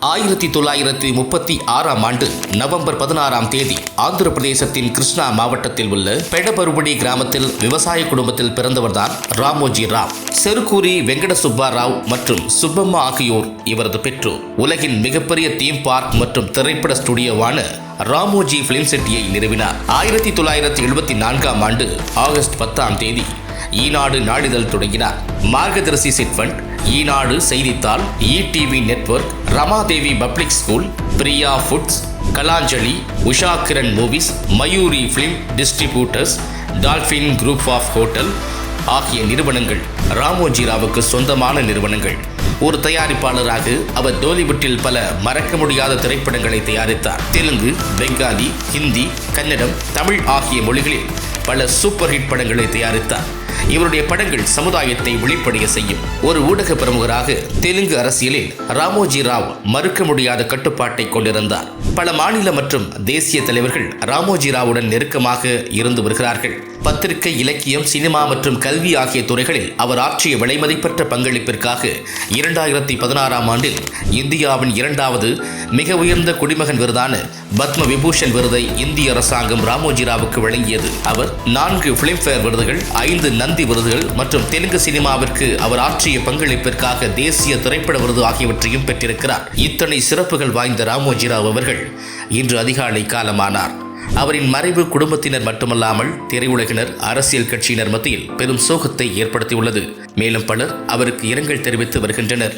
1936ஆம் ஆண்டு நவம்பர் 16ஆம் தேதி ஆந்திர பிரதேசத்தின் கிருஷ்ணா மாவட்டத்தில் உள்ள பெடபருபடி கிராமத்தில் விவசாய குடும்பத்தில் பிறந்தவர்தான் ராமோஜி ராவ். செருக்கூரி வெங்கட சுப்பா ராவ் மற்றும் சுப்பம்மா ஆகியோர் இவரது பெற்றோர். உலகின் மிகப்பெரிய தீம் பார்க் மற்றும் திரைப்பட ஸ்டுடியோவான ராமோஜி பிலிம் சிட்டியை நிறுவினார். 1974ஆம் ஆண்டு ஆகஸ்ட் 10ஆம் தேதி ஈநாடு நாளிதழ் தொடங்கினார். மார்கதர்சி சிட்ஃபண்ட், ஈநாடு செய்தித்தாள், ETV network, Ramadevi public school, Priya foods, Kalanjali, Usha Kiran movies, Mayuri film distributors, Dolphin group of hotel ஆகிய நிறுவனங்கள் ராமோஜி ராவுக்கு சொந்தமான நிறுவனங்கள். ஒரு தயாரிப்பாளராக அவர் டோலிவுட்டில் பல மறக்க முடியாத திரைப்படங்களை தயாரித்தார். தெலுங்கு, பெங்காலி, ஹிந்தி, கன்னடம், தமிழ் ஆகிய மொழிகளில் பல சூப்பர் ஹிட் படங்களை தயாரித்தார். இவருடைய படங்கள் சமுதாயத்தை வெளிப்படைய செய்யும். ஒரு ஊடக பிரமுகராக தெலுங்கு அரசியலில் ராமோஜி ராவ் மறுக்க முடியாத கட்டுப்பாட்டை கொண்டிருந்தார். பல மாநில மற்றும் தேசிய தலைவர்கள் ராமோஜி ராவுடன் நெருக்கமாக இருந்து வருகிறார்கள். பத்திரிகை, இலக்கியம், சினிமா மற்றும் கல்வி ஆகிய துறைகளில் அவர் ஆற்றிய விலைமதிப்பற்ற பங்களிப்பிற்காக 2016ஆம் ஆண்டில் இந்தியாவின் 2வது மிக உயர்ந்த குடிமகன் விருதான பத்ம விபூஷன் விருதை இந்திய அரசாங்கம் ராமோஜி ராவுக்கு வழங்கியது. அவர் 4 பிலிம்பேர் விருதுகள், 5 நந்தி விருதுகள் மற்றும் தெலுங்கு சினிமாவிற்கு அவர் ஆற்றிய பங்களிப்பிற்காக தேசிய திரைப்பட விருது ஆகியவற்றையும் பெற்றிருக்கிறார். இத்தனை சிறப்புகள் வாய்ந்த ராமோஜி ராவ் அவர்கள் இன்று அதிகாலை காலமானார். அவரின் மறைவு குடும்பத்தினர் மட்டுமல்லாமல் திரையுலகினர், அரசியல் கட்சியினர் மத்தியில் பெரும் சோகத்தை ஏற்படுத்தியுள்ளது. மேலும் பலர் அவருக்கு இரங்கல் தெரிவித்து வருகின்றனர்.